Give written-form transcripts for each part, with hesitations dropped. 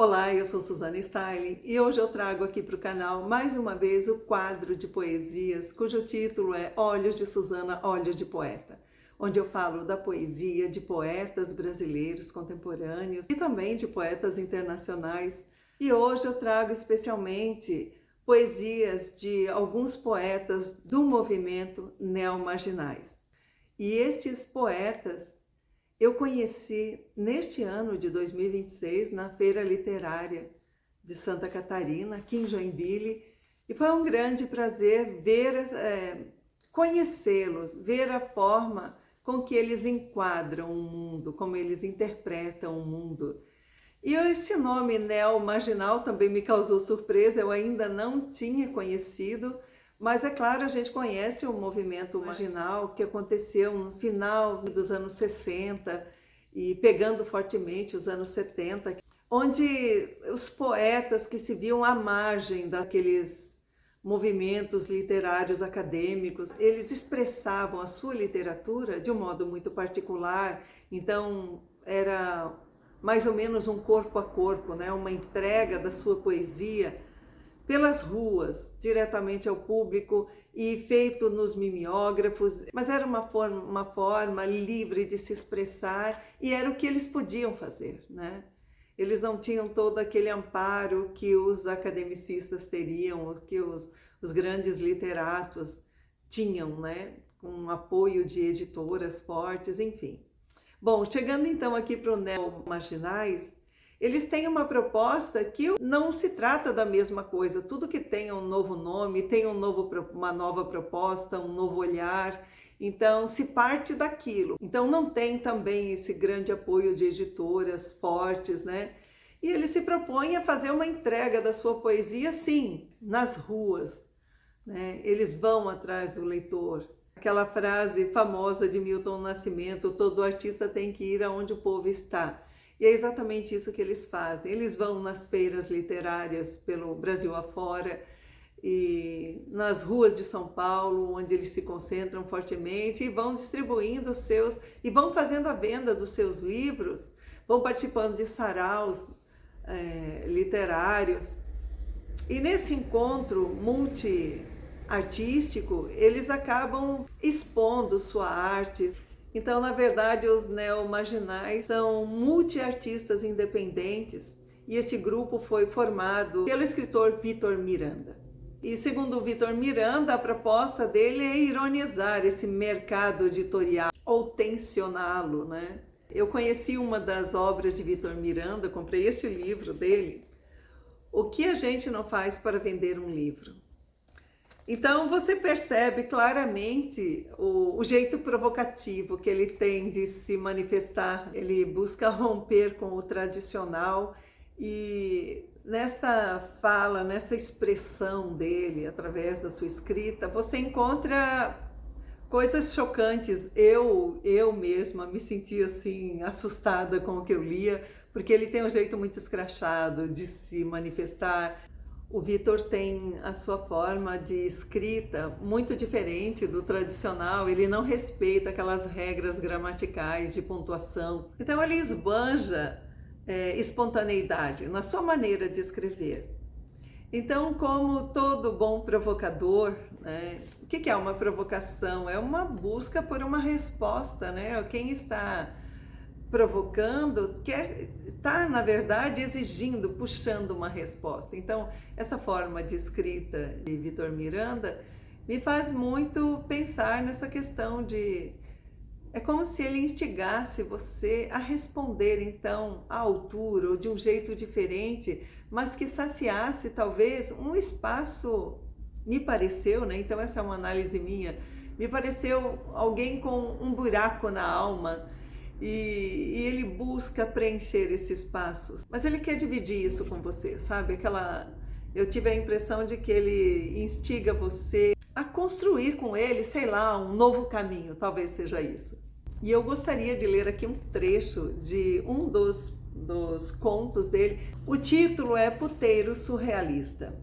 Olá, eu sou Suzana Styling e hoje eu trago aqui para o canal mais uma vez o quadro de poesias cujo título é Olhos de Suzana, Olhos de Poeta, onde eu falo da poesia de poetas brasileiros contemporâneos e também de poetas internacionais. E hoje eu trago especialmente poesias de alguns poetas do movimento neomarginais. E estes poetas eu conheci neste ano de 2026 na Feira Literária de Santa Catarina, aqui em Joinville, e foi um grande prazer conhecê-los, ver a forma com que eles enquadram o mundo, como eles interpretam o mundo. E esse nome neomarginal também me causou surpresa, eu ainda não tinha conhecido, mas é claro, a gente conhece o movimento marginal que aconteceu no final dos anos 60 e pegando fortemente os anos 70, onde os poetas que se viam à margem daqueles movimentos literários acadêmicos, eles expressavam a sua literatura de um modo muito particular, então era mais ou menos um corpo a corpo, né? Uma entrega da sua poesia pelas ruas, diretamente ao público e feito nos mimeógrafos, mas era uma forma livre de se expressar e era o que eles podiam fazer, né? Eles não tinham todo aquele amparo que os academicistas teriam, que os grandes literatos tinham, né? Com apoio de editoras fortes, enfim. Bom, chegando então aqui para o Neomarginais, eles têm uma proposta que não se trata da mesma coisa. Tudo que tem um novo nome, tem uma nova proposta, um novo olhar. Então, se parte daquilo. Então, não tem também esse grande apoio de editoras fortes, né? E ele se propõe a fazer uma entrega da sua poesia, sim, nas ruas, né? Eles vão atrás do leitor. Aquela frase famosa de Milton Nascimento, todo artista tem que ir aonde o povo está. E é exatamente isso que eles fazem. Eles vão nas feiras literárias pelo Brasil afora e nas ruas de São Paulo, onde eles se concentram fortemente e vão distribuindo os seus, e vão fazendo a venda dos seus livros, vão participando de saraus literários. E nesse encontro multi-artístico, eles acabam expondo sua arte. Então, na verdade, os neomarginais são multiartistas independentes e este grupo foi formado pelo escritor Vitor Miranda. E segundo o Vitor Miranda, a proposta dele é ironizar esse mercado editorial ou tensioná-lo, né? Eu conheci uma das obras de Vitor Miranda, comprei este livro dele, O que a gente não faz para vender um livro. Então você percebe claramente o jeito provocativo que ele tem de se manifestar. Ele busca romper com o tradicional e nessa fala, nessa expressão dele, através da sua escrita, você encontra coisas chocantes. Eu mesma me senti assim assustada com o que eu lia, porque ele tem um jeito muito escrachado de se manifestar. O Vitor tem a sua forma de escrita muito diferente do tradicional, ele não respeita aquelas regras gramaticais de pontuação. Então ele esbanja espontaneidade na sua maneira de escrever. Então, como todo bom provocador, né, o que é uma provocação? É uma busca por uma resposta, né? Quem está provocando, está, na verdade, exigindo, puxando uma resposta. Então, essa forma de escrita de Vitor Miranda me faz muito pensar nessa questão de... É como se ele instigasse você a responder, então, à altura ou de um jeito diferente, mas que saciasse, talvez, um espaço, me pareceu, né? Então, essa é uma análise minha, me pareceu alguém com um buraco na alma, e ele busca preencher esse espaço, mas ele quer dividir isso com você, sabe? Eu tive a impressão de que ele instiga você a construir com ele, sei lá, um novo caminho, talvez seja isso. E eu gostaria de ler aqui um trecho de um dos contos dele. O título é Puteiro Surrealista.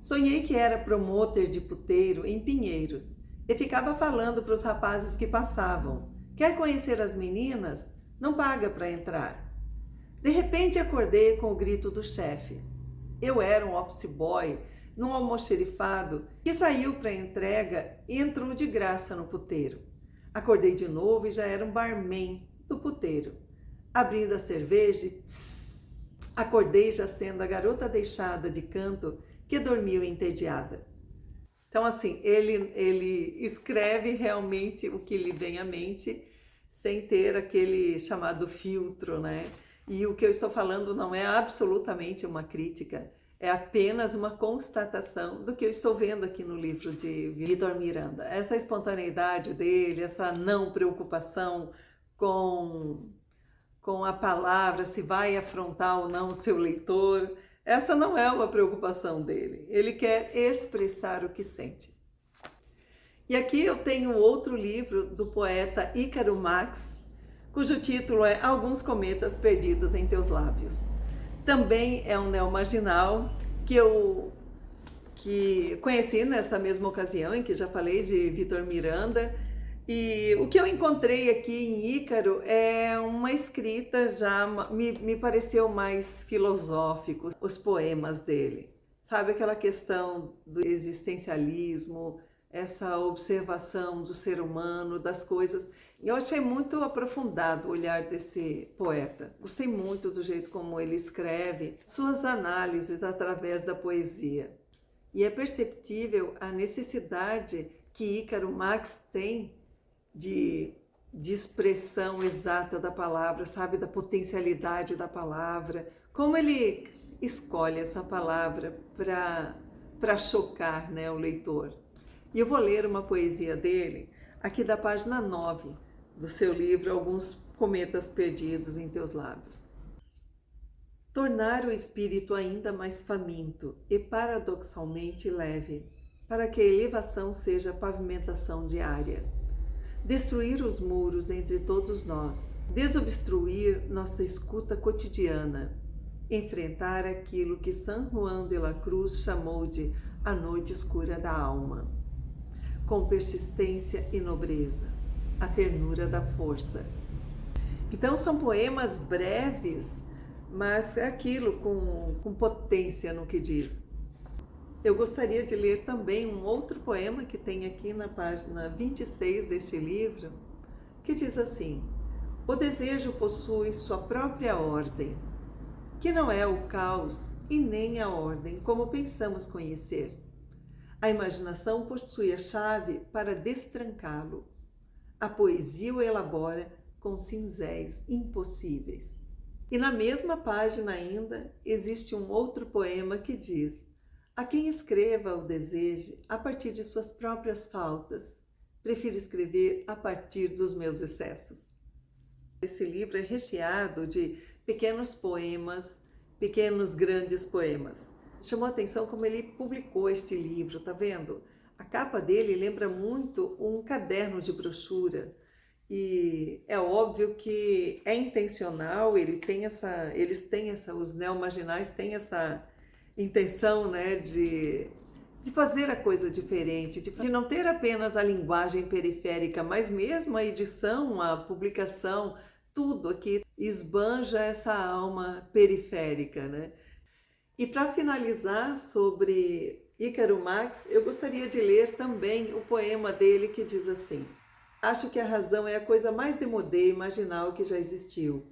Sonhei que era promotor de puteiro em Pinheiros e ficava falando para os rapazes que passavam. Quer conhecer as meninas? Não paga para entrar. De repente acordei com o grito do chefe. Eu era um office boy num almoxerifado que saiu para entrega e entrou de graça no puteiro. Acordei de novo e já era um barman do puteiro. Abrindo a cerveja e acordei já sendo a garota deixada de canto que dormiu entediada. Então, assim, ele escreve realmente o que lhe vem à mente, sem ter aquele chamado filtro, né? E o que eu estou falando não é absolutamente uma crítica, é apenas uma constatação do que eu estou vendo aqui no livro de Vitor Miranda. Essa espontaneidade dele, essa não preocupação com a palavra, se vai afrontar ou não o seu leitor, essa não é uma preocupação dele. Ele quer expressar o que sente. E aqui eu tenho outro livro do poeta Ícaro Marx, cujo título é Alguns Cometas Perdidos em Teus Lábios. Também é um neomarginal que eu conheci nessa mesma ocasião em que já falei de Vitor Miranda. E o que eu encontrei aqui em Ícaro é uma escrita já, me pareceu mais filosófico, os poemas dele. Sabe aquela questão do existencialismo, essa observação do ser humano, das coisas. Eu achei muito aprofundado o olhar desse poeta. Gostei muito do jeito como ele escreve, suas análises através da poesia. E é perceptível a necessidade que Ícaro Marx tem de expressão exata da palavra, sabe, da potencialidade da palavra, como ele escolhe essa palavra para chocar, né, o leitor. E eu vou ler uma poesia dele, aqui da página 9 do seu livro Alguns Cometas Perdidos em Teus Lábios. Tornar o espírito ainda mais faminto e paradoxalmente leve, para que a elevação seja a pavimentação diária. Destruir os muros entre todos nós, desobstruir nossa escuta cotidiana, enfrentar aquilo que San Juan de la Cruz chamou de a noite escura da alma, com persistência e nobreza, a ternura da força. Então são poemas breves, mas é aquilo com potência no que diz. Eu gostaria de ler também um outro poema que tem aqui na página 26 deste livro, que diz assim: o desejo possui sua própria ordem, que não é o caos e nem a ordem como pensamos conhecer. A imaginação possui a chave para destrancá-lo. A poesia o elabora com cinzéis impossíveis. E na mesma página ainda existe um outro poema que diz: a quem escreva o deseje a partir de suas próprias faltas, prefiro escrever a partir dos meus excessos. Esse livro é recheado de pequenos poemas, pequenos grandes poemas. Chamou a atenção como ele publicou este livro, tá vendo? A capa dele lembra muito um caderno de brochura. E é óbvio que é intencional, eles têm essa, os neomarginais têm essa intenção, né, de fazer a coisa diferente, de não ter apenas a linguagem periférica, mas mesmo a edição, a publicação, tudo aqui esbanja essa alma periférica, né? E para finalizar sobre Ícaro Marx, eu gostaria de ler também o poema dele que diz assim: acho que a razão é a coisa mais demodê e marginal que já existiu.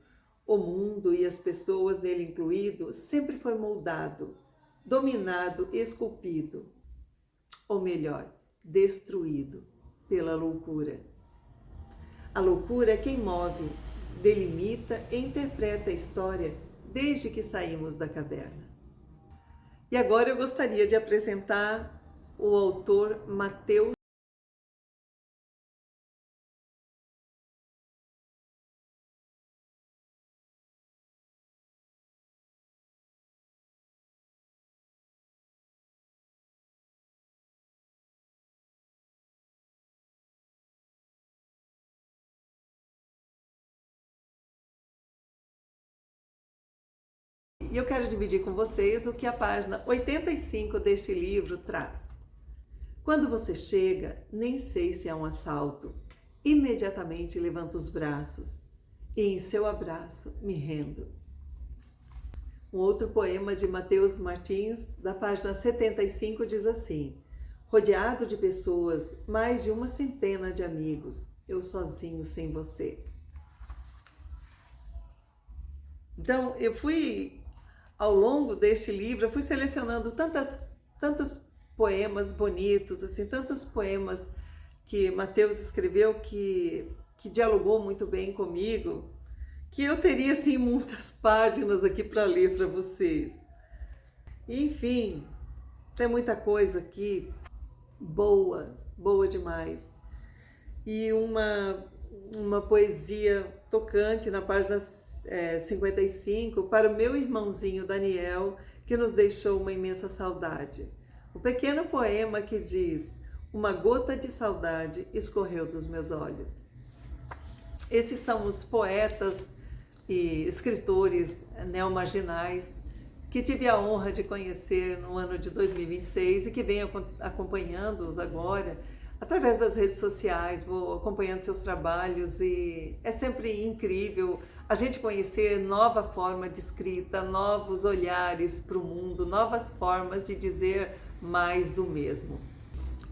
O mundo e as pessoas nele incluído sempre foi moldado, dominado, esculpido, ou melhor, destruído pela loucura. A loucura é quem move, delimita e interpreta a história desde que saímos da caverna. E agora eu gostaria de apresentar o autor Mateus. E eu quero dividir com vocês o que a página 85 deste livro traz. Quando você chega, nem sei se é um assalto. Imediatamente levanto os braços e em seu abraço me rendo. Um outro poema de Mateus Martins, da página 75, diz assim: rodeado de pessoas, mais de uma centena de amigos, eu sozinho sem você. Então, eu fui, ao longo deste livro, eu fui selecionando tantos poemas bonitos, assim, tantos poemas que Mateus escreveu que dialogou muito bem comigo, que eu teria, assim, muitas páginas aqui para ler para vocês. Enfim, tem muita coisa aqui boa, boa demais. E uma poesia tocante na página 55 para o meu irmãozinho Daniel, que nos deixou uma imensa saudade. O pequeno poema que diz: uma gota de saudade escorreu dos meus olhos. Esses são os poetas e escritores neomarginais que tive a honra de conhecer no ano de 2026 e que venho acompanhando-os agora através das redes sociais, vou acompanhando seus trabalhos e é sempre incrível a gente conhecer nova forma de escrita, novos olhares para o mundo, novas formas de dizer mais do mesmo.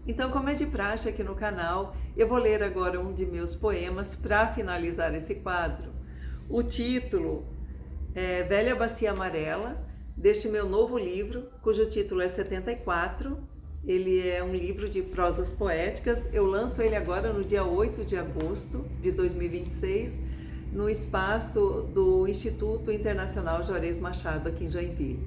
Então, como é de praxe aqui no canal, eu vou ler agora um de meus poemas para finalizar esse quadro. O título é Velha Bacia Amarela, deste meu novo livro, cujo título é 74. Ele é um livro de prosas poéticas. Eu lanço ele agora no dia 8 de agosto de 2026, no espaço do Instituto Internacional Juarez Machado, aqui em Joinville.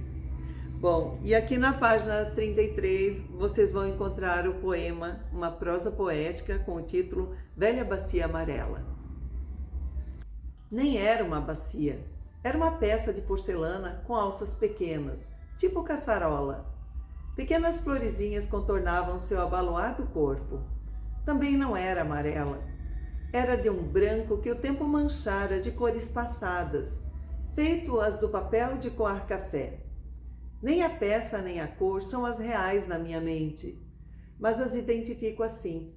Bom, e aqui na página 33 vocês vão encontrar o poema, uma prosa poética com o título Velha Bacia Amarela. Nem era uma bacia, era uma peça de porcelana com alças pequenas, tipo caçarola. Pequenas florezinhas contornavam seu abaloado corpo. Também não era amarela. Era de um branco que o tempo manchara de cores passadas, feito as do papel de coar café. Nem a peça nem a cor são as reais na minha mente, mas as identifico assim.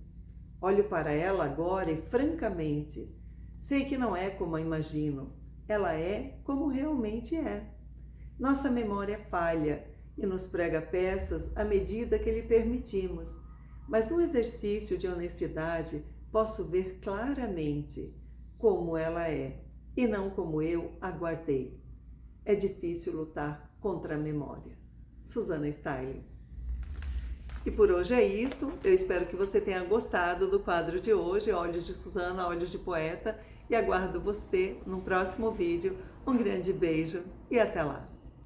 Olho para ela agora e, francamente, sei que não é como a imagino. Ela é como realmente é. Nossa memória falha e nos prega peças à medida que lhe permitimos, mas no exercício de honestidade posso ver claramente como ela é e não como eu aguardei. É difícil lutar contra a memória. Susana Styling. E por hoje é isto. Eu espero que você tenha gostado do quadro de hoje, Olhos de Susana, Olhos de Poeta, e aguardo você no próximo vídeo. Um grande beijo e até lá!